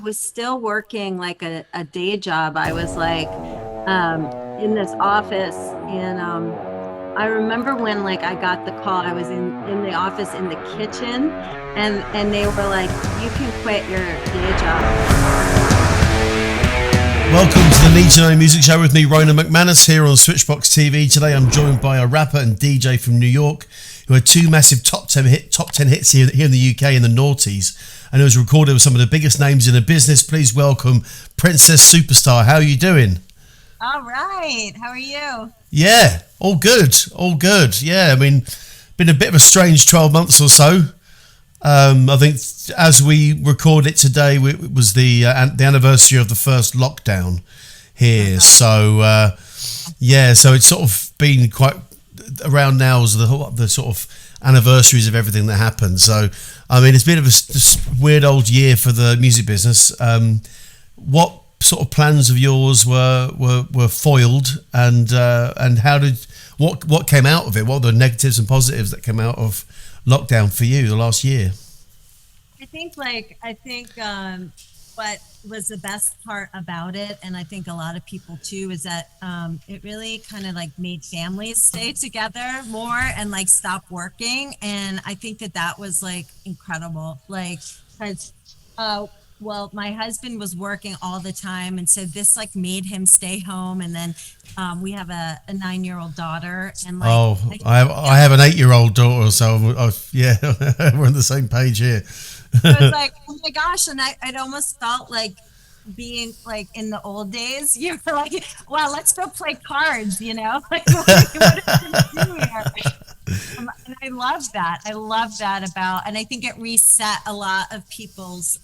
was still working like a day job. I was like in this office, and I remember when like I got the call. I was in the office in the kitchen, and they were like, "You can quit your day job." Welcome to the Legendary Music Show with me, Ronan McManus, here on Switchbox TV. Today I'm joined by a rapper and DJ from New York who had two massive top 10 hits here in the UK in the noughties, and it was recorded with some of the biggest names in the business. Please welcome Princess Superstar. How are you doing? All right. How are you? Yeah, all good, all good. Yeah, I mean, been a bit of a strange 12 months or so. I think as we record it today, it was the anniversary of the first lockdown here. So so it's sort of been quite around now as the sort of anniversaries of everything that happened. So I mean, it's been a bit of a weird old year for the music business. What sort of plans of yours were foiled, and how did what came out of it? What were the negatives and positives that came out of lockdown for you the last year? I think what was the best part about it, and I think a lot of people too, is that it really kind of like made families stay together more and like stop working. And I think that was like incredible. Like, because well, my husband was working all the time, and so this like made him stay home. And then we have a 9-year-old daughter, and like, I have an 8-year-old daughter, so yeah, we're on the same page here. So it's like, oh my gosh, and I'd almost felt like being like in the old days. You were like, well, let's go play cards, like what are we gonna do here? And I love that. I love that about, and I think it reset a lot of people's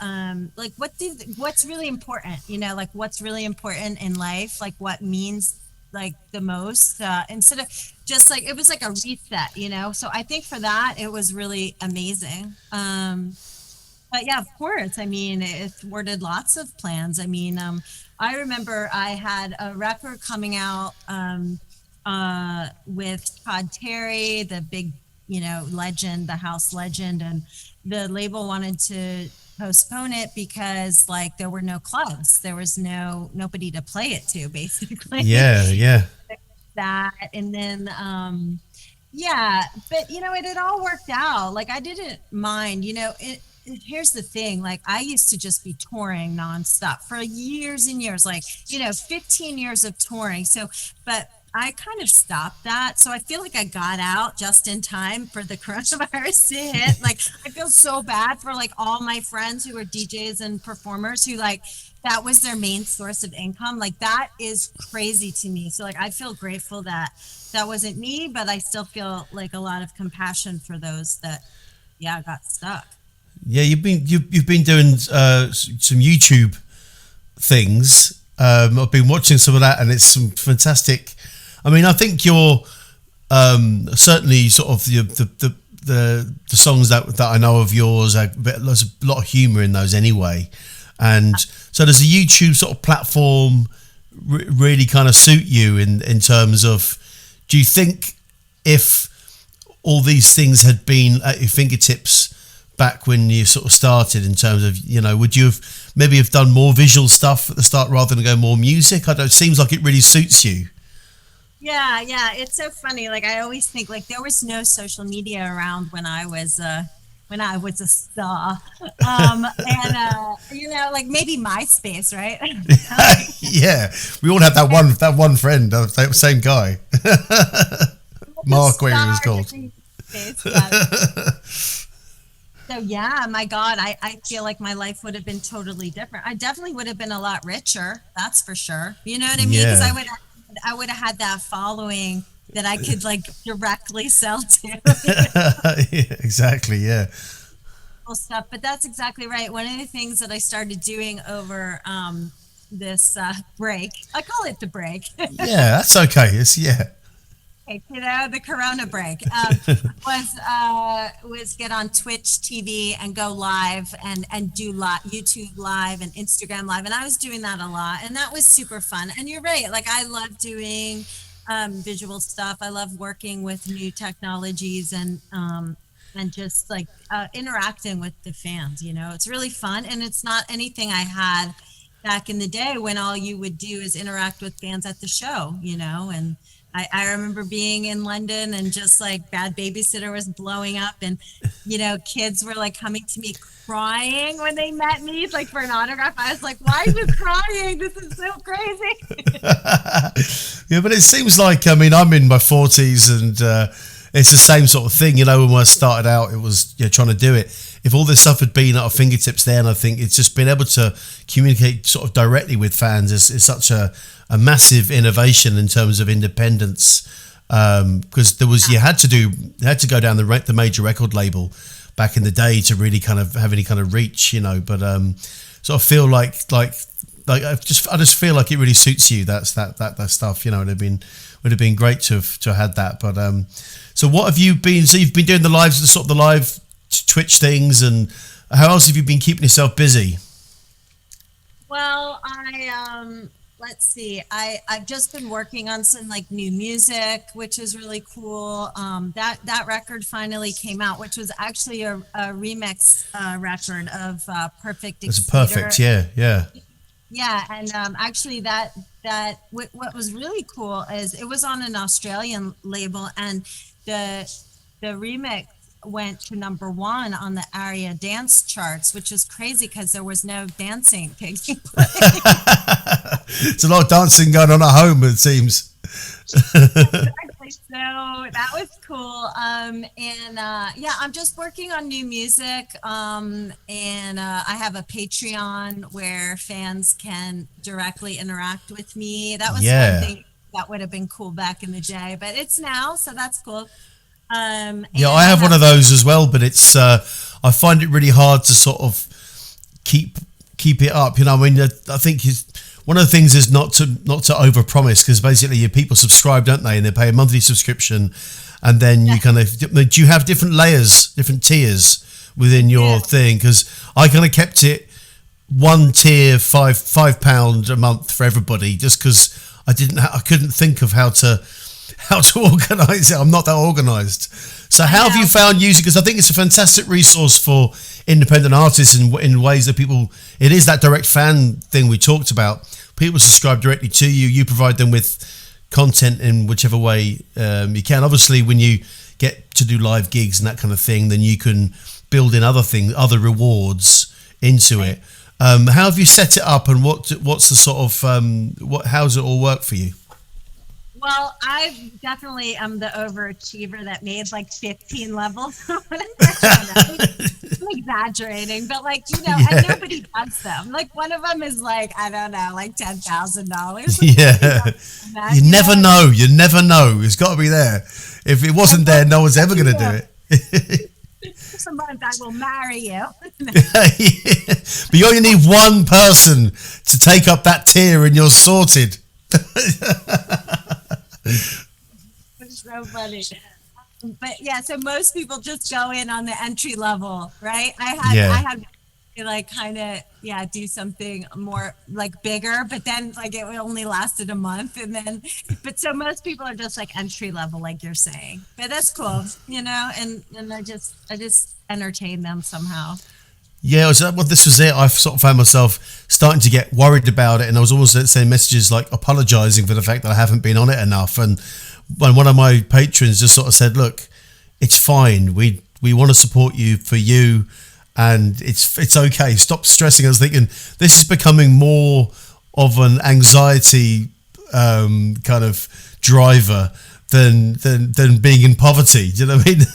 like what's really important, like what's really important in life, like what means like the most, instead of just like, it was like a reset. So I think for that it was really amazing. But yeah, of course. I mean, it thwarted lots of plans. I mean, I remember I had a record coming out with Todd Terry, the big, legend, the house legend, and the label wanted to postpone it because like there were no clubs, there was nobody to play it to, basically. Yeah. That, and then yeah, but it had all worked out. Like I didn't mind, here's the thing, like I used to just be touring nonstop for years and years, like 15 years of touring. So but I kind of stopped that, so I feel like I got out just in time for the coronavirus to hit. Like I feel so bad for like all my friends who are DJs and performers who like that was their main source of income. Like that is crazy to me. So like I feel grateful that wasn't me, but I still feel like a lot of compassion for those that got stuck. Yeah, you've been doing some YouTube things. I've been watching some of that, and it's some fantastic. I mean, I think you're certainly sort of the songs that I know of yours. There's a lot of humour in those anyway, and so does the YouTube sort of platform really kind of suit you in terms of? Do you think if all these things had been at your fingertips back when you sort of started, in terms of, would you have maybe have done more visual stuff at the start rather than go more music? I don't. It seems like it really suits you. Yeah, it's so funny. Like I always think like there was no social media around when I was a star, and like maybe MySpace, right? Yeah, we all had that one friend, same guy, Mark, whatever he was called. So yeah, my God, I feel like my life would have been totally different. I definitely would have been a lot richer. That's for sure. You know what I mean? Because I would have had that following that I could like directly sell to. Yeah, exactly. Yeah. Stuff, but that's exactly right. One of the things that I started doing over this break, I call it the break. Yeah, that's okay. It's The Corona break was get on Twitch TV and go live and do YouTube live and Instagram live, and I was doing that a lot, and that was super fun. And you're right, like I love doing visual stuff. I love working with new technologies, and and just like interacting with the fans. It's really fun, and it's not anything I had back in the day when all you would do is interact with fans at the show. And I remember being in London and just like Bad Babysitter was blowing up, and kids were like coming to me crying when they met me, like for an autograph. I was like, why are you crying? This is so crazy. Yeah, but it seems like, I mean, I'm in my 40s, and it's the same sort of thing. When I started out, it was trying to do it. If all this stuff had been at our fingertips then, I think it's just been able to communicate sort of directly with fans is such a massive innovation in terms of independence. Because you had to go down the major record label back in the day to really kind of have any kind of reach, But so I feel like I just feel like it really suits you. That stuff, would have been great to have had that. But so what have you been? So you've been doing the live Twitch things, and how else have you been keeping yourself busy? Well, let's see. I've just been working on some like new music, which is really cool. That record finally came out, which was actually a remix record of Perfect. It's perfect, yeah. Yeah, and actually, what was really cool is it was on an Australian label, and the remix went to #1 on the ARIA dance charts, which is crazy because there was no dancing taking place. It's a lot of dancing going on at home, it seems. Exactly. So that was cool. Yeah, I'm just working on new music. And I have a Patreon where fans can directly interact with me. That was one thing that would have been cool back in the day, but it's now, so that's cool. Yeah, I have one of those as well, but it's I find it really hard to sort of keep it up. I mean, I think one of the things is not to overpromise, because basically your people subscribe, don't they, and they pay a monthly subscription, and then you kind of do you have different layers, different tiers within your thing? Because I kind of kept it one tier, £5 a month for everybody, just because I couldn't think of how to organise it. I'm not that organised. So how have you found using? Because I think it's a fantastic resource for independent artists in ways that it is that direct fan thing we talked about. People subscribe directly to you. You provide them with content in whichever way you can. Obviously, when you get to do live gigs and that kind of thing, then you can build in other rewards into it. How have you set it up, and what's the sort of how does it all work for you? Well, I definitely am the overachiever that made like 15 levels. I'm exaggerating, but and nobody does them. Like one of them is like, I don't know, like $10,000. Yeah, you never know. You never know. It's got to be there. If it wasn't there, no one's ever going to do it. Sometimes I will marry you. But you only need one person to take up that tier, and you're sorted. It's so funny. But yeah, so most people just go in on the entry level, right? I had to like kind of do something more like bigger, but then like it only lasted a month, and then but so most people are just like entry level, like you're saying. But that's cool, and I just entertain them somehow. Yeah, this was it. I sort of found myself starting to get worried about it, and I was almost sending messages like apologising for the fact that I haven't been on it enough. And when one of my patrons just sort of said, "Look, it's fine. We want to support you for you, and it's okay. Stop stressing." I was thinking this is becoming more of an anxiety kind of driver than being in poverty. Do you know what I mean?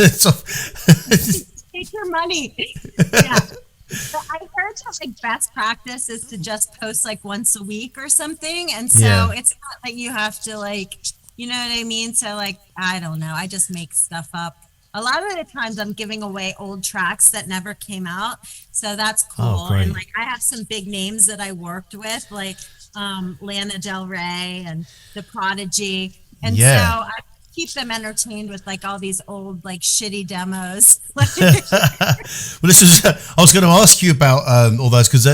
Take your money. Yeah. But I heard that like best practice is to just post like once a week or something, and so it's not that you have to like, you know what I mean? So like, I don't know, I just make stuff up. A lot of the times I'm giving away old tracks that never came out, so that's cool. And like I have some big names that I worked with, like Lana Del Rey and The Prodigy, and so I keep them entertained with like all these old like shitty demos. Well, this is I was going to ask you about all those, because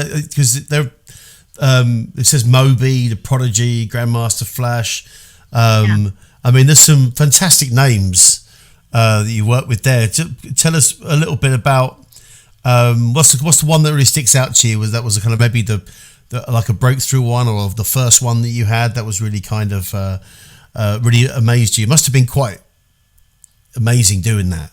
they're it says Moby, The Prodigy, Grandmaster Flash. I mean, there's some fantastic names that you worked with there. Tell us a little bit about what's the one that really sticks out to you? Was that was kind of maybe the like a breakthrough one, or the first one that you had that was really kind of really amazed you? It must have been quite amazing doing that.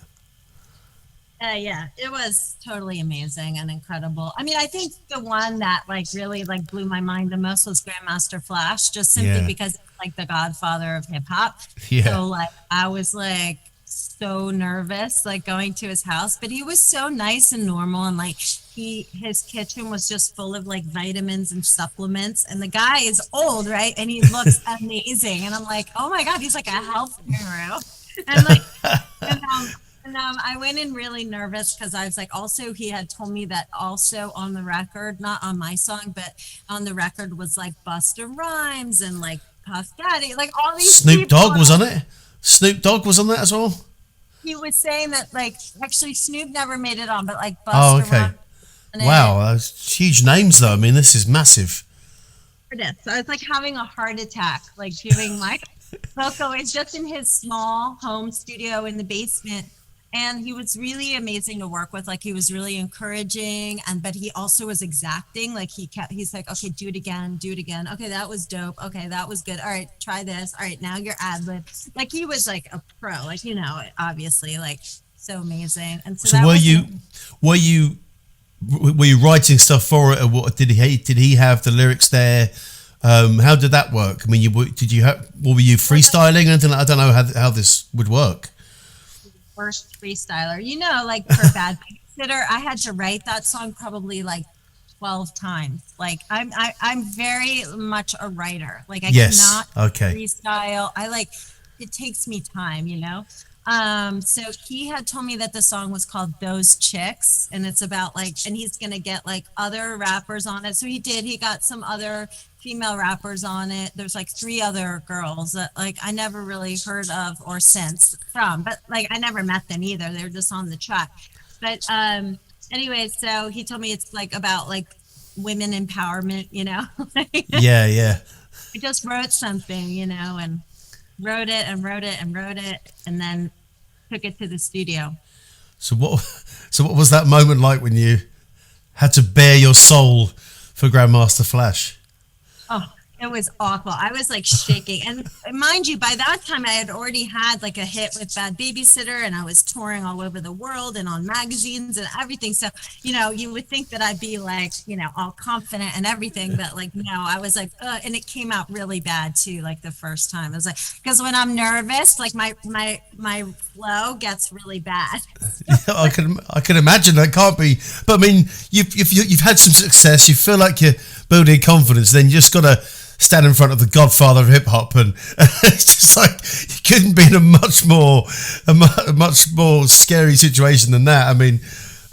Yeah, it was totally amazing and incredible. I mean, I think the one that like really like blew my mind the most was Grandmaster Flash, just simply Yeah, because it's like the Godfather of hip hop. yeah. So like I was like so nervous like going to his house, but he was so nice and normal, and like his kitchen was just full of like vitamins and supplements, and the guy is old, right? And he looks amazing, and I'm like, oh my God, he's like a health guru. And like and I went in really nervous because I was like, also, he had told me that also on the record, not on my song, but on the record was like Busta Rhymes and like Puff Daddy, like all these Snoop people. Dogg was on it. Snoop Dogg was on that as well. He was saying that like actually Snoop never made it on, but like Oh, Busta okay. Rhymes on it. Wow, that's huge names though. I mean, this is massive. So I was like having a heart attack, like doing my vocal. It's just in his small home studio in the basement. And he was really amazing to work with. Like he was really encouraging, and but he also was exacting. Like he's like, okay, do it again, do it again. Okay, that was dope. Okay, that was good. All right, try this. All right, now you're ad lib. Like he was like a pro. Like obviously, like so amazing. And so So that was were you were you writing stuff for it, or what, did he have the lyrics there? How did that work? I mean, did you have, or were you freestyling or anything? I don't know how this would work. worst freestyler. Like for Bad Babysitter, I had to write that song probably like 12 times. Like I'm very much a writer. Like I Yes. cannot Okay. freestyle. It takes me time. So he had told me that the song was called Those Chicks, and it's about like, and he's gonna get like other rappers on it. So he got some other female rappers on it. There's like three other girls that like I never really heard of or since from, but like I never met them either. They're just on the track. But anyway, so he told me it's like about like women empowerment. Yeah, yeah. I just wrote something, and wrote it and wrote it and wrote it, and then took it to the studio. So what was that moment like when you had to bare your soul for Grandmaster Flash? Oh, it was awful. I was like shaking. And mind you, by that time I had already had like a hit with Bad Babysitter, and I was touring all over the world and on magazines and everything. So, you would think that I'd be like, all confident and everything, but like, no, I was like, and it came out really bad too. Like the first time I was like, because when I'm nervous, like my flow gets really bad. I can imagine that can't be. But I mean, you've had some success. You feel like you're building confidence. Then you just got to stand in front of the Godfather of hip hop, and it's just like you couldn't be in a much more scary situation than that. I mean,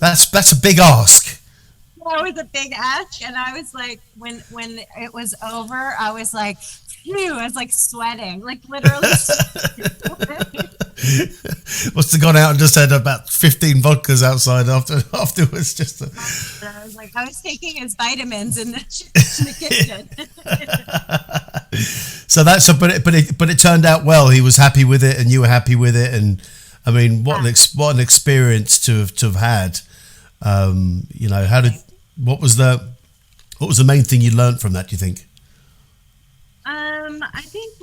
that's a big ask. That was a big ask, and I was like, when it was over, I was like, phew, I was like sweating, like literally. Must have gone out and just had about 15 vodkas outside afterwards. I was taking his vitamins in the kitchen. So but it turned out well. He was happy with it, and you were happy with it, and I mean, what an experience to have had. What was the main thing you learned from that, do you think? I think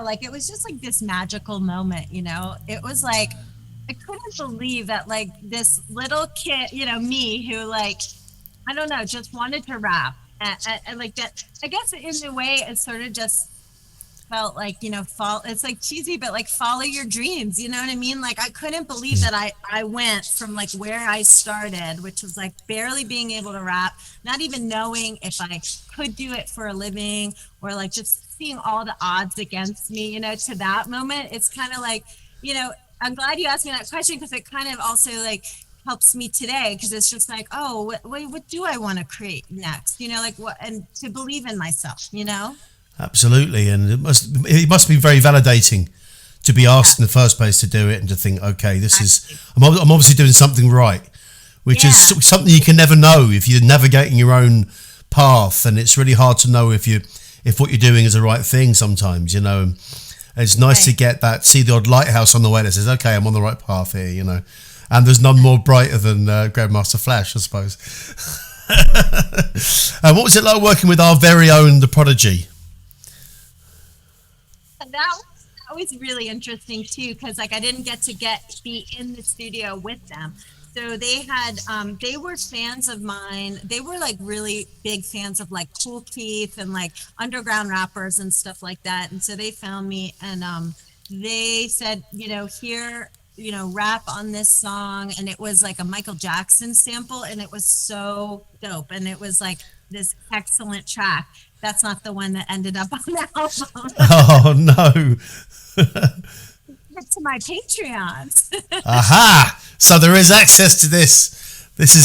like it was just like this magical moment. It was like I couldn't believe that like this little kid, me, who like I don't know, just wanted to rap, and like that. I guess in a way it sort of just felt like, it's like cheesy, but like follow your dreams, you know what I mean? Like I couldn't believe that I went from like where I started, which was like barely being able to rap, not even knowing if I could do it for a living, or like just seeing all the odds against me, to that moment. It's kind of like, I'm glad you asked me that question, because it kind of also like helps me today, because it's just like, oh, what do I want to create next? Like what, and to believe in myself. Absolutely, and it must be very validating to be asked in the first place to do it, and to think, okay, I'm obviously doing something right, which is something you can never know if you're navigating your own path, and it's really hard to know if what you're doing is the right thing sometimes, and And it's nice to Right. get that, see the odd lighthouse on the way that says, okay, I'm on the right path here, you know. And there's none more brighter than Grandmaster Flash, I suppose. And what was it like working with our very own The Prodigy? And that was really interesting too, because like I didn't be in the studio with them. So they were fans of mine. They were like really big fans of like Cool Keith and like underground rappers and stuff like that. And so they found me and they said, here, rap on this song. And it was like a Michael Jackson sample, and it was so dope. And it was like this excellent track. That's not the one that ended up on the album. Oh, no. To my Patreons. Aha! So there is access to this. These are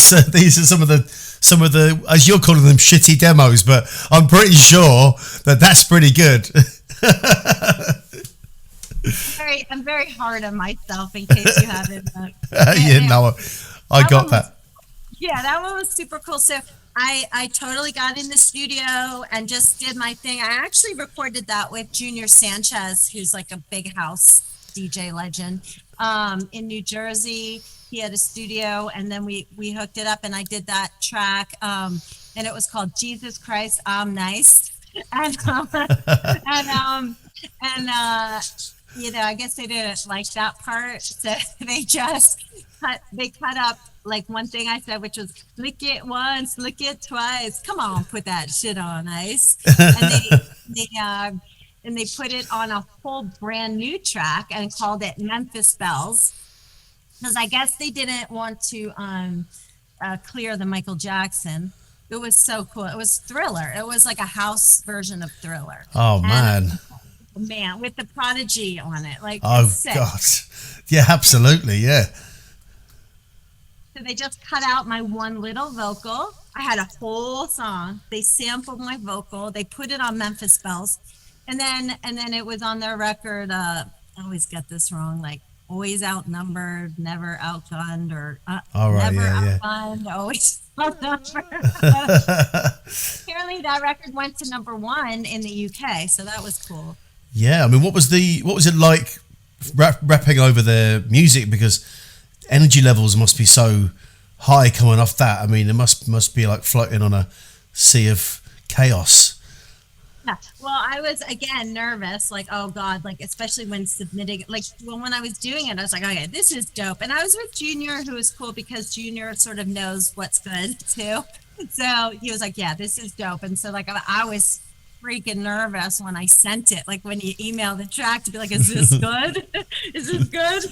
some of the, as you're calling them, shitty demos, but I'm pretty sure that that's pretty good. I'm very hard on myself in case you haven't. Yeah, no, I got that. Yeah, that one was super cool. So I totally got in the studio and just did my thing. I actually recorded that with Junior Sanchez, who's like a big house DJ legend in New Jersey. He had a studio, and then we hooked it up, and I did that track, and it was called "Jesus Christ, I'm Nice," and I guess they didn't like that part, so they just cut up like one thing I said, which was "lick it once, lick it twice." Come on, put that shit on ice, and they put it on a whole brand new track and called it Memphis Bells, because I guess they didn't want to clear the Michael Jackson. It was so cool. It was Thriller. It was like a house version of Thriller. Oh, man. And, man, with the Prodigy on it. Like, Oh, it's sick. God. Yeah, absolutely, yeah. So they just cut out my one little vocal. I had a whole song. They sampled my vocal. They put it on Memphis Bells. And then it was on their record. I always get this wrong, like always outnumbered, never outgunned, or All right, never yeah. outgunned, always outnumbered. Apparently, that record went to #1 in the UK, so that was cool. Yeah, I mean, what was it like rapping over their music? Because energy levels must be so high coming off that. I mean, it must be like floating on a sea of chaos. Yeah. Well, I was again nervous, like, oh God, like especially when submitting, like when I was doing it, I was like, okay, this is dope. And I was with Junior, who was cool because Junior sort of knows what's good too. So he was like, yeah, this is dope. And so like I was freaking nervous when I sent it, like when you email the track to be like, is this good? Is this good?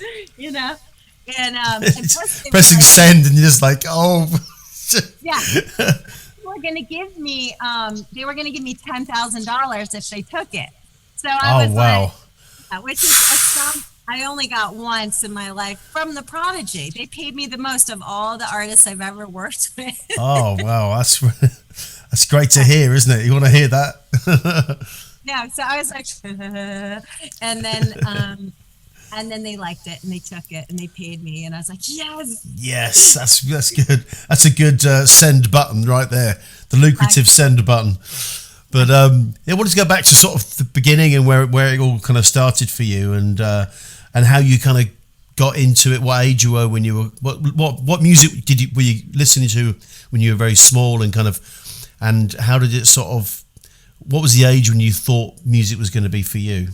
And plus Pressing send, and you're just like, oh. Yeah. They were gonna give me $10,000 if they took it. So I was wow. like, yeah, which is a sum I only got once in my life from the Prodigy. They paid me the most of all the artists I've ever worked with. Oh wow, that's great to hear, isn't it? You want to hear that? Yeah, so I was like, and then they liked it and they took it and they paid me, and I was like, yes. Yes, that's good. That's a good send button right there, the lucrative send button. But I wanted to go back to sort of the beginning and where it all kind of started for you, and how you kind of got into it. What age you were when you were what music were you listening to when you were very small, and and how did it sort of, what was the age when you thought music was going to be for you?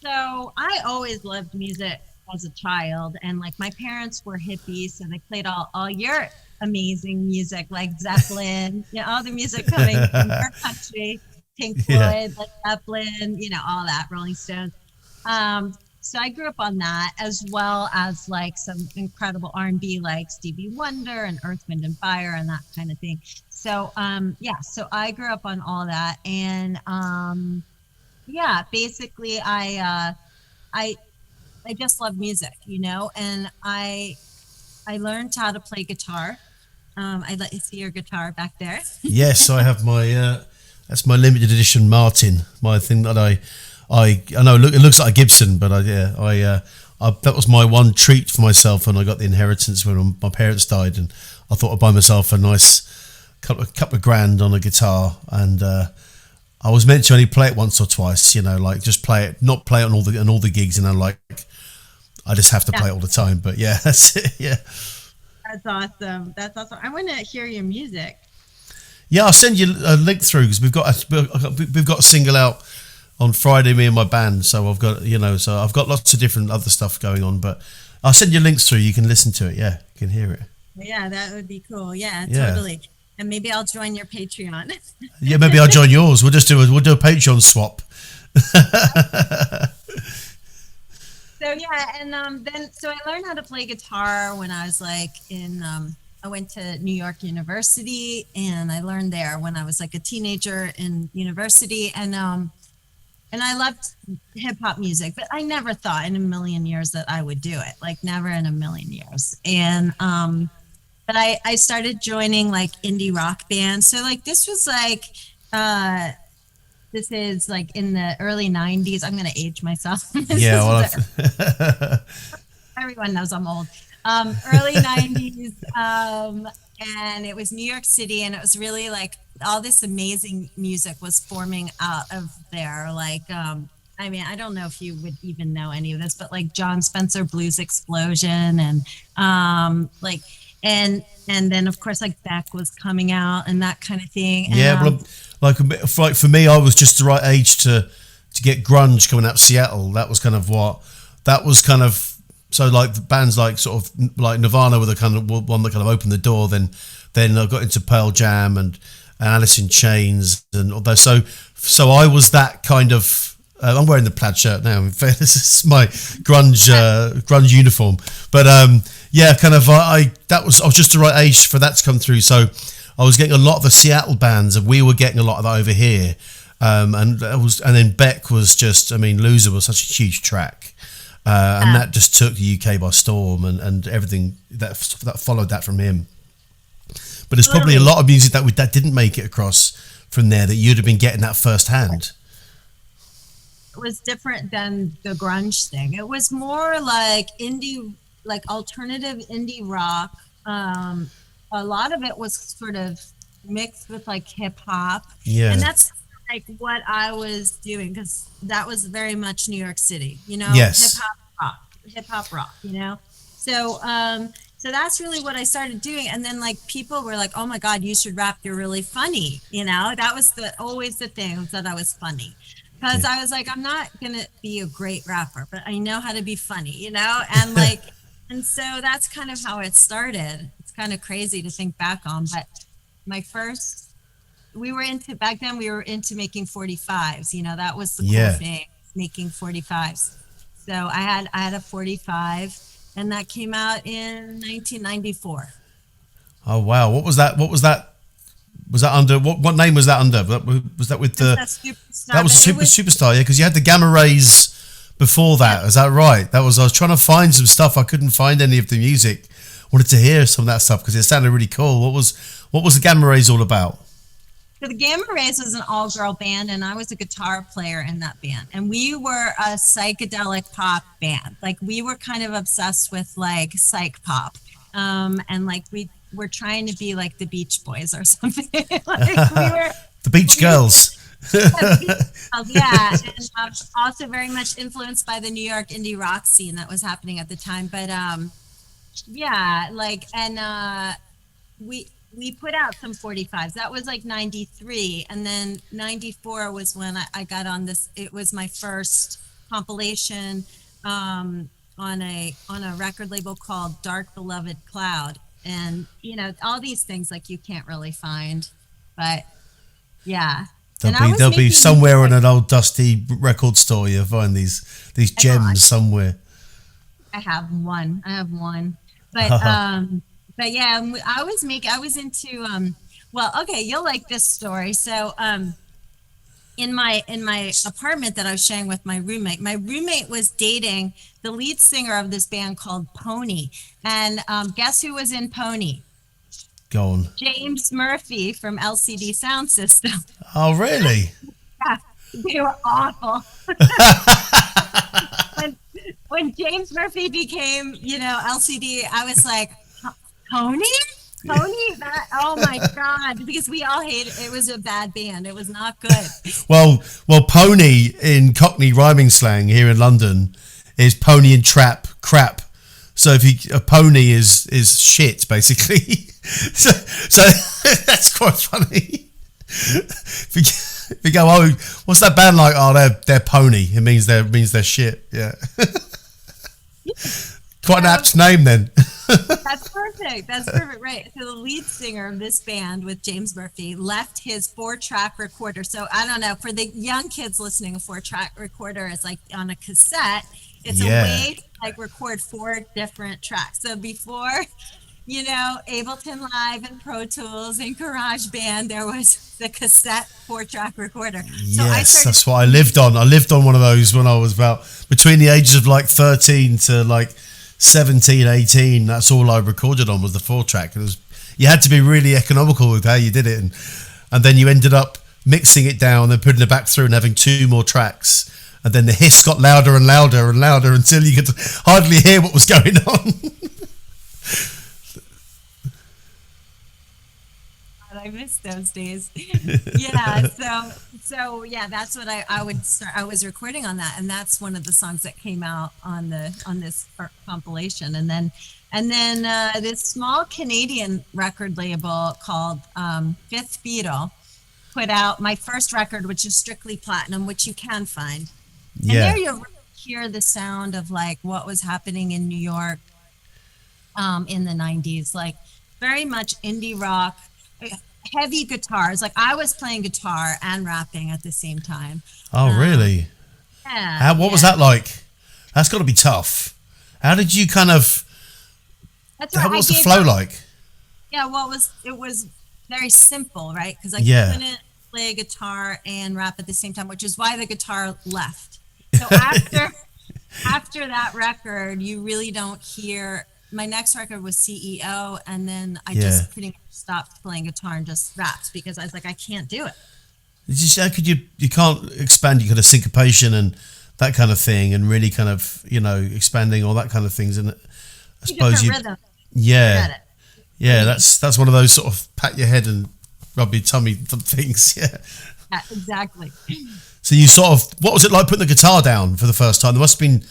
So I always loved music as a child, and like my parents were hippies, so they played all your amazing music, like Zeppelin, all the music coming from your country, Pink Floyd, Led Zeppelin, all that, Rolling Stones. So I grew up on that, as well as like some incredible R&B like Stevie Wonder and Earth, Wind and Fire and that kind of thing. So so I grew up on all that, and basically I just love music, and I learned how to play guitar. I'd let you see your guitar back there. Yes, I have my that's my limited edition Martin, my thing that I know it looks like a Gibson, but that was my one treat for myself when I got the inheritance when my parents died, and I thought I'd buy myself a nice couple of grand on a guitar, and I was meant to only play it once or twice, like just play it, not play it on all the gigs, like I just have to Yeah, play it all the time. But yeah, that's it. Yeah, that's awesome. That's awesome. I want to hear your music. yeah. I'll send you a link through because we've got a single out on Friday, me and my band. So I've got so I've got lots of different other stuff going on. But I'll send you links through. You can listen to it. Yeah, you can hear it. Yeah, that would be cool. Yeah, Yeah, totally. And maybe I'll join your Patreon. yeah. Maybe I'll join yours. We'll do a Patreon swap. So yeah, and then so I learned how to play guitar when I was like in I went to New York University, and I learned there when I was like a teenager in university, and I loved hip hop music, but I never thought in a million years that I would do it. Like never in a million years. And but I started joining like indie rock bands. So like uh this is like in the early 90s. I'm gonna age myself. Yeah, well, Everyone knows I'm old. Early 90s, and it was New York City, and it was really like all this amazing music was forming out of there. Like, I mean, I don't know if you would even know any of this, but like John Spencer Blues Explosion, and like, and then of course like Beck was coming out and that kind of thing. And, yeah. Well, like for me, I was just the right age to get grunge coming out of Seattle. That was kind of. So like the bands like sort of like Nirvana were the kind of one that kind of opened the door. Then I got into Pearl Jam and Alice in Chains and all those. So I was that kind of. I'm wearing the plaid shirt now. In fact, this is my grunge uniform. But yeah, kind of. I was just the right age for that to come through. So I was getting a lot of the Seattle bands, and we were getting a lot of that over here. And then Beck was just. I mean, Loser was such a huge track. And that just took the UK by storm, and everything that followed that from him. But there's probably a lot of music that didn't make it across from there that you'd have been getting that firsthand. it was different than the grunge thing. It was more like indie, like alternative indie rock. A lot of it was sort of mixed with like hip hop. Yeah. And that's like what I was doing, because that was very much New York City, Yes. hip hop rock, So, so that's really what I started doing. And then like people were like, "Oh my God, you should rap. You're really funny." That was always the thing, was that I was funny, because I was like, I'm not going to be a great rapper, but I know how to be funny, and like, and so that's kind of how it started. It's kind of crazy to think back on, but back then we were into making 45s, that was the cool thing, making 45s. So I had a 45, and that came out in 1994. Oh wow! What was that? Was that under what name was that under? Was that with the? That was Superstar, yeah. Because you had the Gamma Rays before that. Is that right? I was trying to find some stuff. I couldn't find any of the music. Wanted to hear some of that stuff because it sounded really cool. What was the Gamma Rays all about? So the Gamma Rays was an all-girl band, and I was a guitar player in that band. And we were a psychedelic pop band. Like, we were kind of obsessed with like psych pop, and like we were trying to be like the Beach Boys or something. Like we were the Beach Girls. Yeah, and also very much influenced by the New York indie rock scene that was happening at the time. But yeah, like, and we put out some 45s. That was like 93. And then 94 was when I got on this. It was my first compilation on a record label called Dark Beloved Cloud. And, all these things like you can't really find. But yeah. They'll be somewhere in an old dusty record store. You'll find these gems somewhere. I have one. But yeah, I was into well, okay, you'll like this story. So in my apartment that I was sharing with my roommate was dating the lead singer of this band called Pony. And guess who was in Pony? Go on. James Murphy from LCD Sound System. Oh, really? Yeah, they were awful. when James Murphy became, LCD, I was like, Pony? Pony, that, oh my God, because we all hated it. It was a bad band. It was not good. Well, pony in Cockney rhyming slang here in London is pony and trap crap. So if you, a pony is shit basically. So that's quite funny. If you go, oh, what's that band like? Oh, they're pony. It means they're shit. Yeah. Quite an So apt name then. that's perfect. That's perfect. Right. So the lead singer of this band with James Murphy left his 4-track recorder. So I don't know, for the young kids listening, a 4-track recorder is like on a cassette. It's a Yeah. way to like record 4 different tracks. So before, Ableton Live and Pro Tools and GarageBand, there was the cassette 4-track recorder. So I Yes, started that's what I lived on. I lived on one of those when I was about between the ages of like 13 to like 17, 18. That's all I recorded on was the 4-track. It was, you had to be really economical with how you did it, and then you ended up mixing it down and putting it back through and having 2 more tracks. And then the hiss got louder and louder and louder until you could hardly hear what was going on. I miss those days. Yeah, so yeah, that's what I would start. I was recording on that, and that's one of the songs that came out on this compilation. And then this small Canadian record label called Fifth Beatle put out my first record, which is strictly platinum, which you can find. And Yeah. there you really hear the sound of like what was happening in New York in the 90s, like very much indie rock, eh, heavy guitars. Like I was playing guitar and rapping at the same time. Oh, Um, really? yeah, How, what was yeah. that like? That's got to be tough. How did you kind of? That's How where what I was the gave flow up. like? Yeah, well, it was very simple, right? Because I Yeah. couldn't play guitar and rap at the same time, which is why the guitar left. So after that record, you really don't hear. My next record was CEO, and then I Yeah. just pretty much stopped playing guitar and just rapped because I was like, I can't do it. It's just, how could you can't expand your kind of syncopation and that kind of thing, and really kind of expanding all that kind of things. And I Two suppose different you, rhythms. yeah, Get it? yeah, Unique. that's one of those sort of pat your head and rub your tummy things. Yeah. Yeah, exactly. So you sort of, what was it like putting the guitar down for the first time? There must have been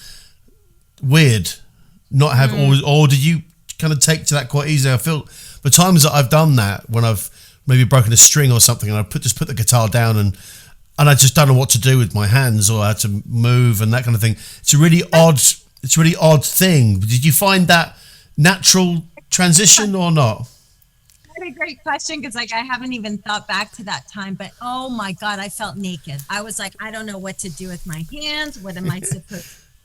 weird not have, or did you kind of take to that quite easily? I feel the times that I've done that when I've maybe broken a string or something, and I just put the guitar down and I just don't know what to do with my hands or how to move and that kind of thing. It's a really odd thing. Did you find that natural transition or not? What a great question, because like I haven't even thought back to that time, but oh my God, I felt naked. I was like, I don't know what to do with my hands. What am I supposed to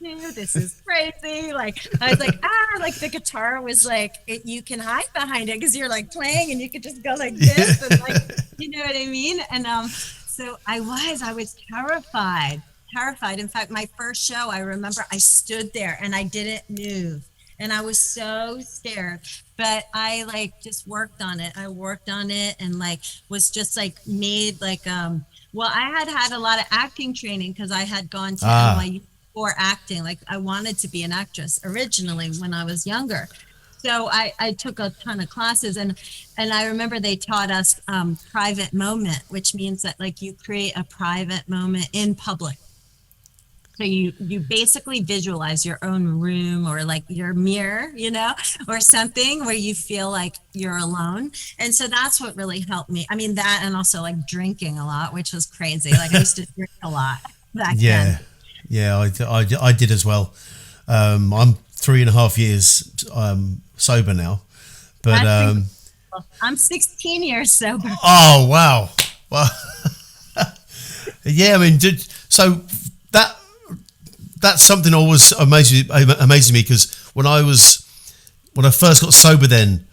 do? This is crazy. Like I was like, like the guitar was like you can hide behind it because you're like playing and you could just go like this and like you know what I mean? And so I was terrified. Terrified. In fact, my first show, I remember I stood there and I didn't move. And I was so scared, but I like just worked on it. I worked on it and like was just like made like well, I had a lot of acting training because I had gone to Ah, NYU for acting. Like I wanted to be an actress originally when I was younger. So I took a ton of classes, and I remember they taught us private moment, which means that like you create a private moment in public. So you basically visualize your own room or like your mirror, or something where you feel like you're alone. And so that's what really helped me. I mean, that and also like drinking a lot, which was crazy. Like I used to drink a lot back yeah, then. yeah, I did as well. I'm 3.5 years sober now, but That's incredible. I'm 16 years sober. oh wow, well, yeah. I mean, so that that's something always amazing me because when I first got sober, then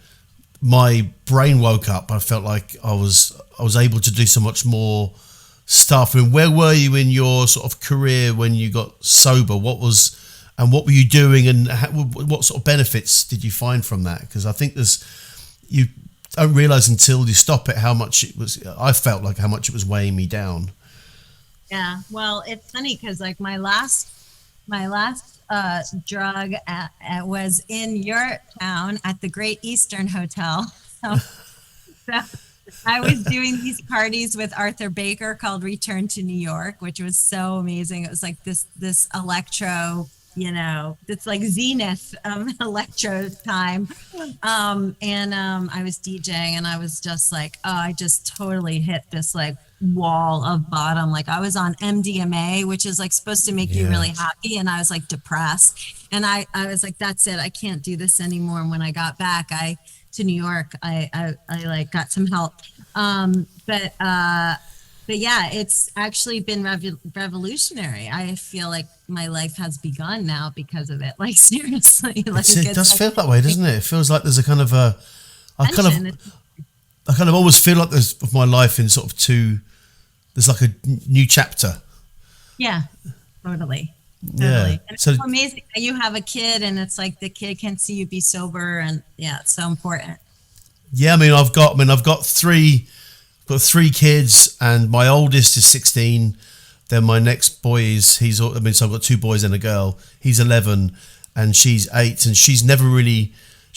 my brain woke up. I felt like I was able to do so much more stuff. I mean, where were you in your sort of career when you got sober? What were you doing, and what sort of benefits did you find from that? Because I think you don't realize until you stop it how much it was. I felt like how much it was weighing me down. Yeah. Well, it's funny because like my last drug was in your town at the Great Eastern Hotel. So I was doing these parties with Arthur Baker called Return to New York, which was so amazing. It was like this electro, it's like zenith electro time. And I was DJing and I was just like, oh, I just totally hit this like wall of bottom. Like I was on MDMA, which is like supposed to make you Yeah. really happy. And I was like depressed. And I was like, that's it. I can't do this anymore. And when I got back, to New York, I like got some help. But yeah, it's actually been revolutionary. I feel like my life has begun now because of it. Like seriously, like It it's does like feel that way, doesn't it? It feels like there's a kind of I kind of, tension. I kind of always feel like there's of my life in sort of two. There's like a new chapter. Yeah, totally. Yeah. Totally. And it's So so amazing that you have a kid and it's like the kid can see you be sober and yeah, it's so important. yeah, I've got three kids, and my oldest is 16. Then my next boy so I've got two boys and a girl. He's 11, and she's 8, and she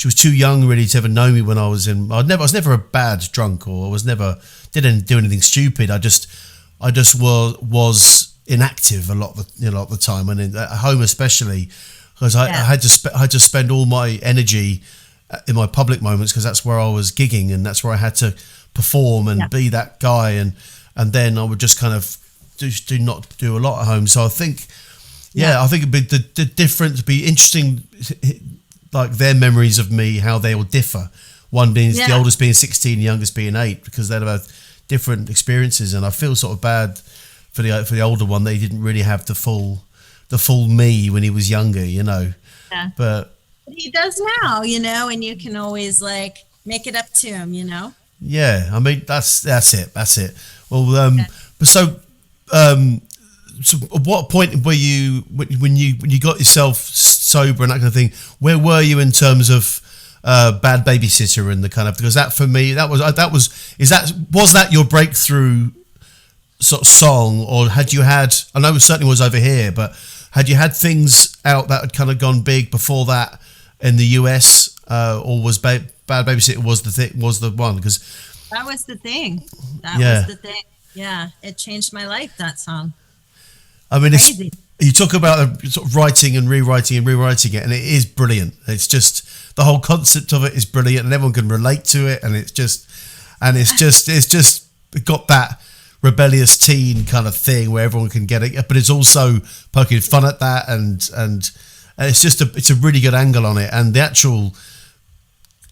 was too young really to ever know me when I was never a bad drunk, or I was never didn't do anything stupid. I just was inactive a lot of the time, and at home especially, because I Yeah. I had to spend all my energy in my public moments, because that's where I was gigging and that's where I had to perform and Yeah. be that guy, and then I would just kind of do not do a lot at home. So I think, Yeah. I think it'd be the difference. It'd be interesting, like their memories of me, how they will differ. One being the Yeah. oldest being 16, the youngest being 8, because they'd have different experiences, and I feel sort of bad for the older one. They didn't really have the full me when he was younger, Yeah. but. He does now, and you can always like make it up to him. Yeah, I mean that's it. That's it. Well, Yeah. but so at what point were you when you got yourself sober and that kind of thing? Where were you in terms of Bad Babysitter and the kind of, because that for me was that your breakthrough sort of song, or had you had, I know it certainly was over here, but had you had things out that had kind of gone big before that in the US, or was Bad Babysitter was the one? Because That was the thing. That yeah, was the thing. Yeah, it changed my life, that song. I mean, Crazy. you talk about sort of writing and rewriting it, and it is brilliant. It's just the whole concept of it is brilliant, and everyone can relate to it, and it's just got that rebellious teen kind of thing where everyone can get it, but it's also poking fun at that, and it's a really good angle on it, and the actual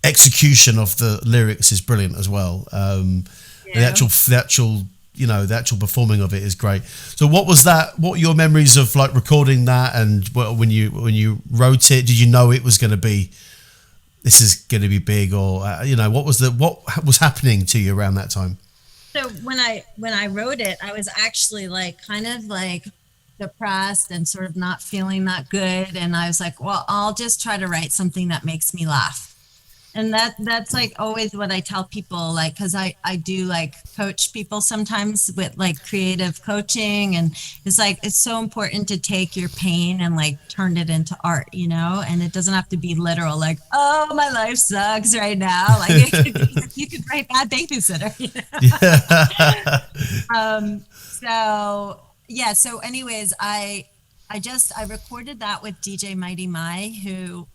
execution of the lyrics is brilliant as well. The Yeah. actual performing of it is great. So what were your memories of like recording that, and when you wrote it, did you know it was going to be, this is going to be big, or what was happening to you around that time? So when I wrote it, I was actually like kind of like depressed and sort of not feeling that good. And I was like, well, I'll just try to write something that makes me laugh. And that's like always what I tell people, like, because I do like coach people sometimes with like creative coaching, and it's like it's so important to take your pain and like turn it into art, and it doesn't have to be literal, like, oh, my life sucks right now, like you could write Bad Babysitter. Yeah. So yeah, so anyways, I recorded that with DJ Mighty Mai, who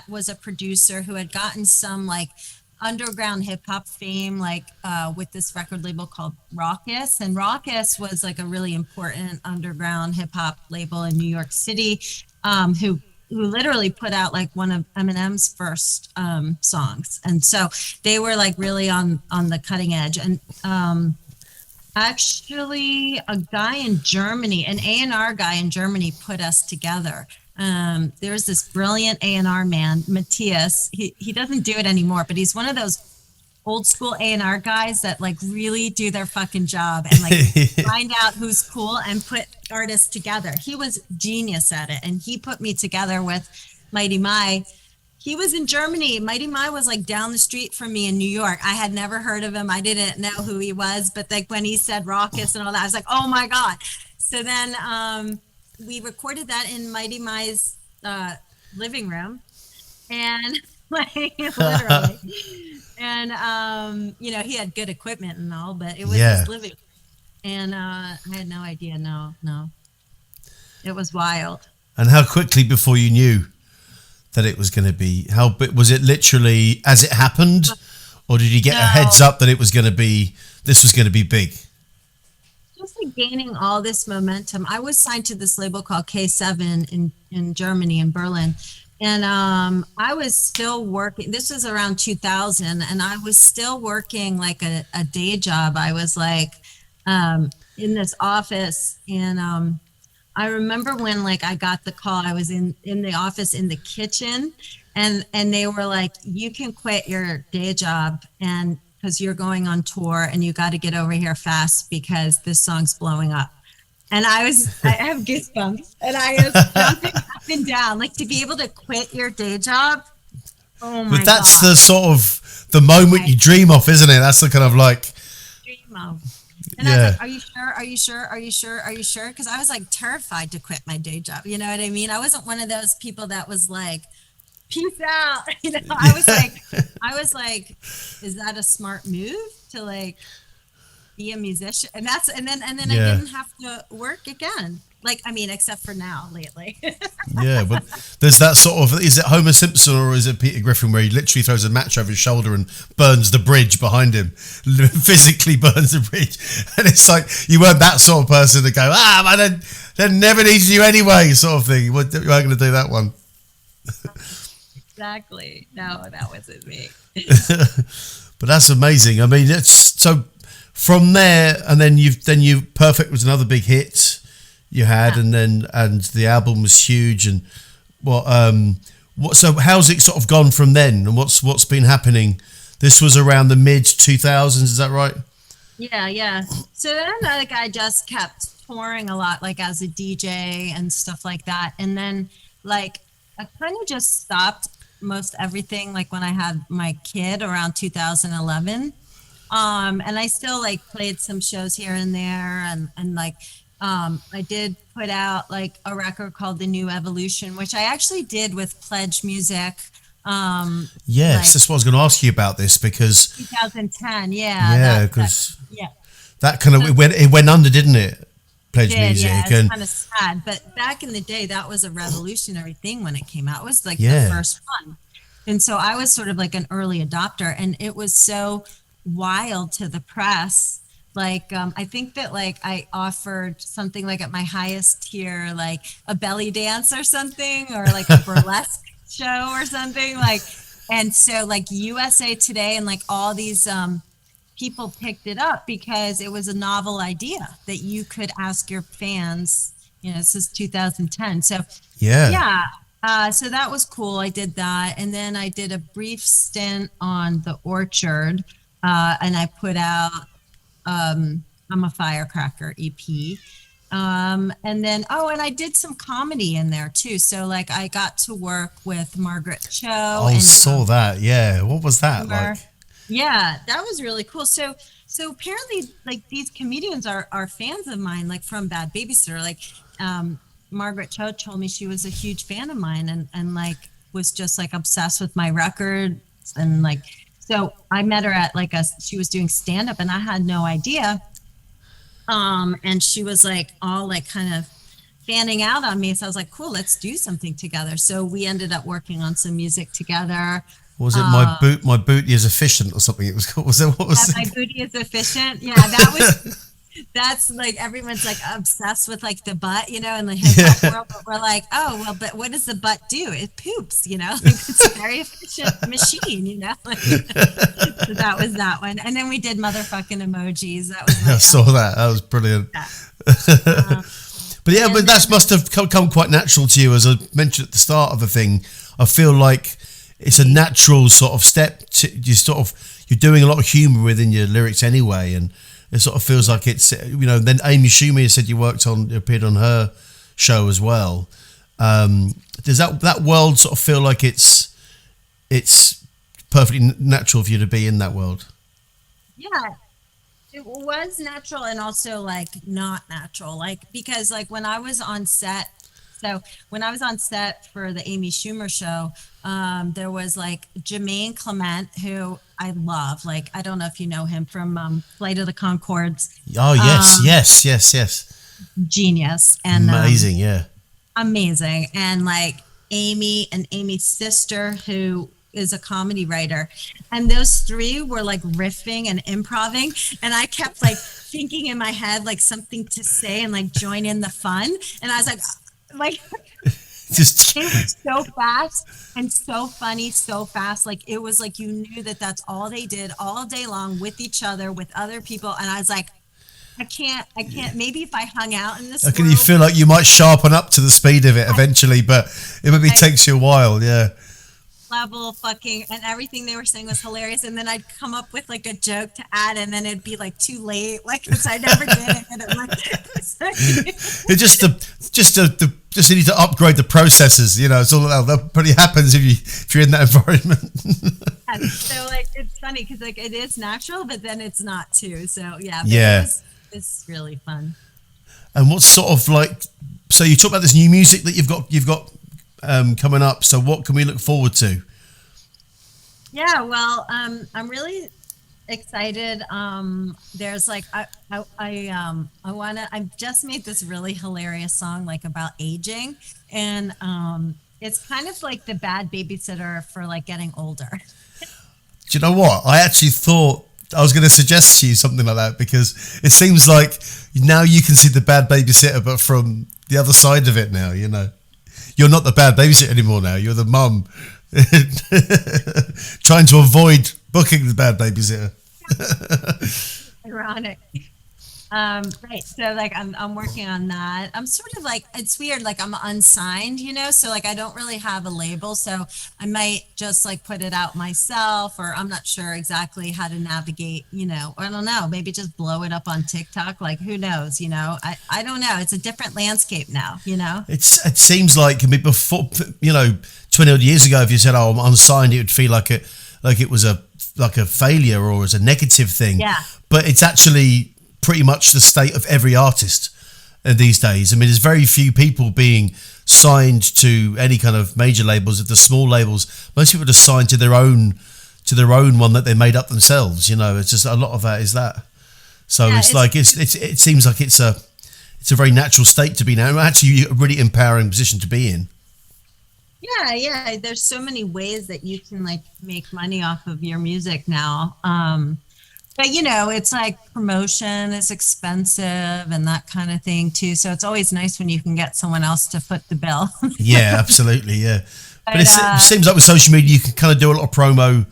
was a producer who had gotten some like underground hip hop fame, like with this record label called Raucous. And Raucous was like a really important underground hip hop label in New York City, who literally put out like one of Eminem's first songs. And so they were like really on the cutting edge. And actually, a guy in Germany, an A&R guy in Germany, put us together. There's this brilliant A&R man, Matthias. He doesn't do it anymore, but he's one of those old school A&R guys that like really do their fucking job and like find out who's cool and put artists together. He was genius at it, and he put me together with Mighty Mai. He was in Germany. Mighty Mai was like down the street from me in New York. I had never heard of him. I didn't know who he was, but like when he said Raucous and all that, I was like, oh my God. So then we recorded that in Mighty Mai's living room, and like literally. And he had good equipment and all, but it was Yeah. his living. And I had no idea. No, no, it was wild. And how quickly before you knew that it was going to be? How was it? Literally as it happened, or did you get a No, heads up that it was going to be? This was going to be big. just like gaining all this momentum. I was signed to this label called K7 in Germany, in Berlin. And I was still working. This was around 2000, and I was still working like a day job. I was like in this office, and I remember when like I got the call. I was in the office in the kitchen, and they were like, "You can quit your day job and because you're going on tour and you got to get over here fast because this song's blowing up." And I have goosebumps, and I was jumping up and down, like to be able to quit your day job. Oh But my that's God, the sort of the moment I you dream of, isn't it? That's the kind of like, dream of. And I was yeah, like, "Are you sure? Are you sure? Are you sure? Are you sure?" Because I was like terrified to quit my day job. You know what I mean? I wasn't one of those people that was like, "Peace out." I was like, "Is that a smart move to like be a musician?" And then I yeah. didn't have to work again. Like, I mean, except for now lately. Yeah, but there's that sort of, is it Homer Simpson or is it Peter Griffin where he literally throws a match over his shoulder and burns the bridge behind him, physically burns the bridge, and it's like you weren't that sort of person to go, man, they never needed you anyway, sort of thing. You weren't going to do that one. Exactly. No, that wasn't me. But that's amazing. I mean, it's so from there, and then you Perfect was another big hit you had, Yeah. and the album was huge. And what so how's it sort of gone from then, and what's been happening? This was around the mid 2000s, is that right? Yeah, yeah. So then, like, I just kept touring a lot, like as a DJ and stuff like that. And then, like, I kind of just stopped most everything, like when I had my kid around 2011. And I still like played some shows here and there, and like, I did put out like a record called The New Evolution, which I actually did with Pledge Music, Yes, like that's what I was going to ask you about this because 2010. Yeah, yeah, that because yeah. that kind of So it went under, didn't it? Pledge did, yeah. Music It's and kind of sad, but back in the day, that was a revolutionary thing when it came out. It was like the yeah, first one, and so I was sort of like an early adopter, and it was so wild to the press. Like, I think that like I offered something like at my highest tier, like a belly dance or something, or like a burlesque show or something, like, and so like USA Today and like all these people picked it up because it was a novel idea that you could ask your fans. This is 2010. So, yeah. yeah. So that was cool. I did that. And then I did a brief stint on The Orchard, and I put out I'm a Firecracker EP. And then, and I did some comedy in there too. So, like, I got to work with Margaret Cho I and saw that. Yeah, what was that Summer. like? Yeah, that was really cool. So apparently, like these comedians are fans of mine, like from Bad Babysitter. Like, Margaret Cho told me she was a huge fan of mine, and like was just like obsessed with my records, and like so I met her at like she was doing stand up, and I had no idea. And she was like all like kind of fanning out on me, so I was like, cool, let's do something together. So we ended up working on some music together. Was it Uh, my booty is efficient or something? It was called. Was that what Yeah, was my it? booty is efficient. Yeah, that was that's like everyone's like obsessed with like the butt, in the hip hop Yeah. world. But we're like, oh well, but what does the butt do? It poops, like it's a very efficient machine. So that was that one, and then we did motherfucking emojis. That was I my saw that. That was brilliant. yeah. Um, But yeah, and but then that must have come quite natural to you, as I mentioned at the start of the thing. I feel like it's a natural sort of step. You're doing a lot of humour within your lyrics anyway, and it sort of feels like it's Then Amy Schumer said you appeared on her show as well. Does that world sort of feel like it's perfectly natural for you to be in that world? yeah, it was natural and also like not natural, like because like when I was on set, so when I was on set for the Amy Schumer show, There was like Jermaine Clement, who I love. Like, I don't know if you know him from Flight of the Concords. Oh yes, Um, yes, yes, yes. Genius and Amazing, yeah. amazing. And like Amy and Amy's sister, who is a comedy writer. And those three were like riffing and improving. And I kept like thinking in my head, like something to say and like join in the fun. And I was like, Just it was so fast and so funny, so fast. Like it was like you knew that that's all they did all day long with each other, with other people. And I was like, I can't. Maybe if I hung out in this can you world, feel like you might sharpen up to the speed of it eventually, but it maybe I takes you a while, yeah. level fucking, and everything they were saying was hilarious. And then I'd come up with like a joke to add, and then it'd be like too late, like because I never did it. And I'm like, It just you need to upgrade the processes, you know. It's all that pretty happens if you're in that environment. so like it's funny because like it is natural, but then it's not too. So yeah, but Yeah. it's really fun. And what's sort of like, so you talk about this new music that you've got coming up. So what can we look forward to? Yeah, well, I'm really excited. There's like I wanna. I just made this really hilarious song like about aging, and it's kind of like the Bad Babysitter for like getting older. Do you know what? I actually thought I was going to suggest to you something like that because it seems like now you can see the bad babysitter, but from the other side of it now, you know. You're not the bad babysitter anymore now. You're the mum trying to avoid booking the bad babysitter. Ironic. Right. So like I'm working on that. I'm sort of like it's weird, like I'm unsigned, you know, so like I don't really have a label. So I might just like put it out myself, or I'm not sure exactly how to navigate, you know, I don't know, maybe just blow it up on TikTok. Like who knows, you know? I don't know. It's a different landscape now, you know? It seems like, I mean, before, you know, 20 odd years ago, if you said, "Oh, I'm unsigned," it would feel like it was a failure or as a negative thing. Yeah. But it's actually pretty much the state of every artist these days. I mean, there's very few people being signed to any kind of major labels. At the small labels, most people are just signed to their own one that they made up themselves. You know, it's just a lot of that is that. So Yeah, it's like it seems like it's a very natural state to be now. Actually, a really empowering position to be in. Yeah. There's so many ways that you can like make money off of your music now. But you know, it's like promotion is expensive and that kind of thing too. So it's always nice when you can get someone else to foot the bill. Yeah, absolutely, yeah. But But it seems like with social media, you can kind of do a lot of promo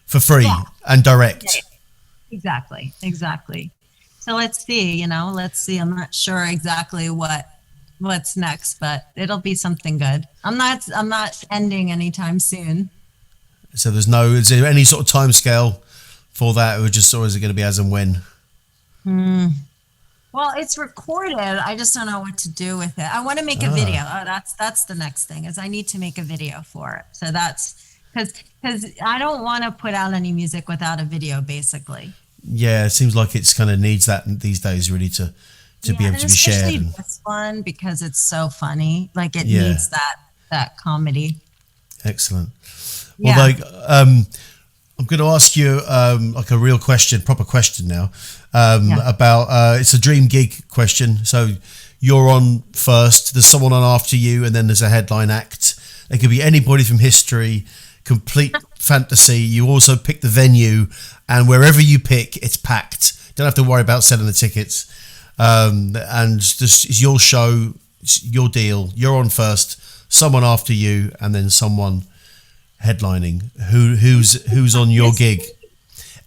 for free yeah, and direct. exactly. So let's see, you know, let's see. I'm not sure exactly what's next, but it'll be something good. I'm not ending anytime soon. So is there any sort of time scale for that, or is it going to be as and when? Well, it's recorded. I just don't know what to do with it. I want to make a video. Oh, that's the next thing is I need to make a video for it. So that's because I don't want to put out any music without a video, basically. Yeah, it seems like it's kind of needs that these days, really, to be Yeah, able and to be shared. especially And, this one because it's so funny. Like it Yeah. needs that comedy. excellent. Well, Yeah. like, I'm going to ask you like a real question, proper question now, Yeah. about it's a dream gig question. So you're on first, there's someone on after you, and then there's a headline act. It could be anybody from history, complete fantasy. You also pick the venue, and wherever you pick, it's packed. Don't have to worry about selling the tickets. And this is your show, it's your deal. You're on first, someone after you, and then someone headlining. Who's on your gig?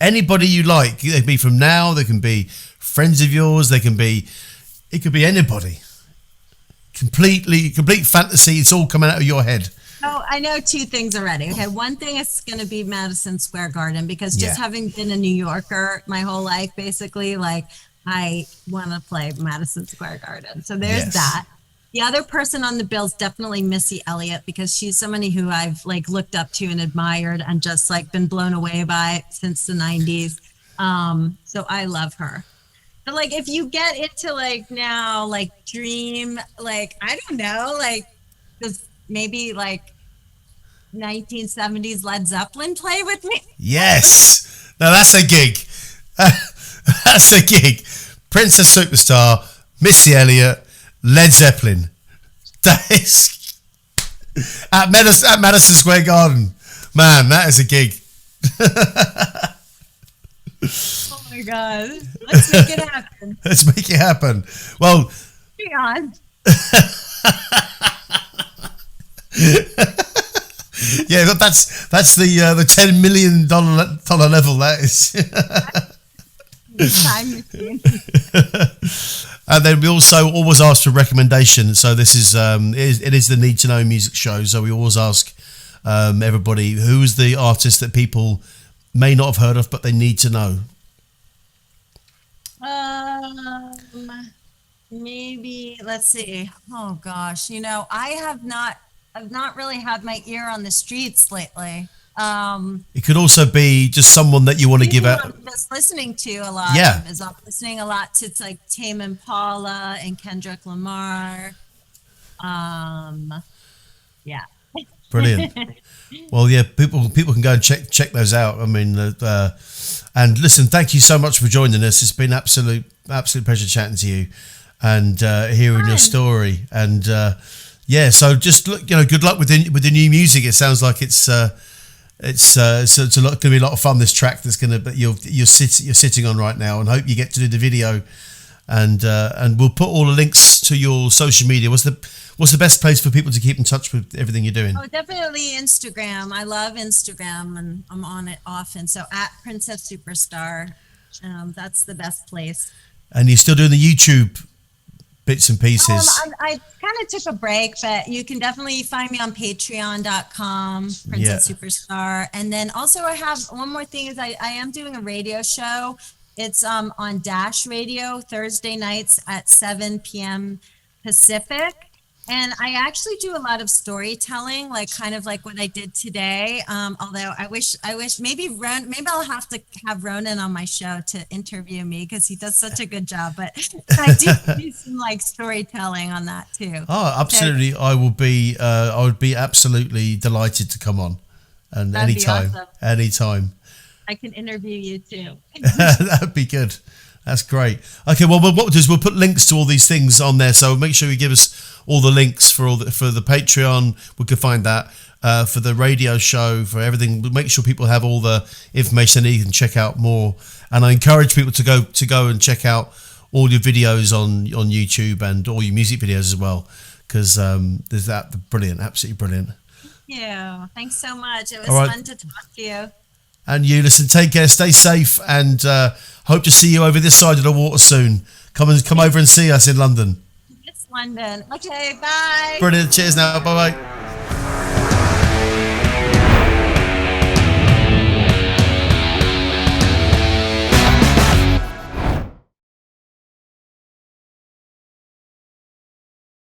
Anybody you like. They can be from now. They can be friends of yours. It could be anybody. Complete fantasy. It's all coming out of your head. Oh, I know two things already. Okay, one thing is going to be Madison Square Garden because just Yeah. having been a New Yorker my whole life, basically, like I want to play Madison Square Garden. So there's Yes. that. The other person on the bill is definitely Missy Elliott because she's somebody who I've like looked up to and admired and just like been blown away by since the 90s. So I love her. But like if you get into like now, like dream, like I don't know, like just maybe like 1970s Led Zeppelin play with me? Yes. Now that's a gig. That's a gig. Princess Superstar, Missy Elliott, Led Zeppelin. That is at Madison Square Garden. Man, that is a gig. Oh my god. Let's make it happen. Let's make it happen. Well, Hang on. yeah, that's the $10 million level. That is. Time machine. And then we also always ask for recommendations. So this is it is the Need to Know Music Show. So we always ask everybody who's the artist that people may not have heard of, but they need to know. Maybe let's see. Oh gosh, I've not really had my ear on the streets lately. It could also be just someone that you want to give out. I'm just listening to a lot. Yeah. Is I'm listening a lot to like Tame Impala and Kendrick Lamar. Yeah. Brilliant. Well, yeah, people can go and check those out. I mean, and listen, thank you so much for joining us. It's been absolute pleasure chatting to you and hearing your story. And yeah, so just look, good luck with the new music. It sounds like it's going to be a lot of fun. This track you're sitting on right now, and hope you get to do the video. And we'll put all the links to your social media. What's the best place for people to keep in touch with everything you're doing? Oh, definitely Instagram. I love Instagram, and I'm on it often. So at Princess Superstar, that's the best place. And you're still doing the YouTube bits and pieces. I kind of took a break, but you can definitely find me on patreon.com, Princess Superstar. And then also I have one more thing is I am doing a radio show. It's on Dash Radio Thursday nights at 7 p.m. Pacific. And I actually do a lot of storytelling, like kind of like what I did today. Although I wish maybe I'll have to have Ronan on my show to interview me because he does such a good job. But I do some like storytelling on that too. Oh, absolutely! So, I would be absolutely delighted to come on, and anytime. I can interview you too. That'd be good. That's great. Okay, well, what we'll do is we'll put links to all these things on there. So make sure you give us all the links for the Patreon. We can find that for the radio show, for everything. We'll make sure people have all the information they need and check out more. And I encourage people to go and check out all your videos on YouTube and all your music videos as well, because there's that brilliant, absolutely brilliant. Yeah, thanks so much. It was fun to talk to you. And you, listen, take care, stay safe, and hope to see you over this side of the water soon. Come over and see us in London. It's London. Okay, bye. Brilliant. Cheers now. Bye-bye.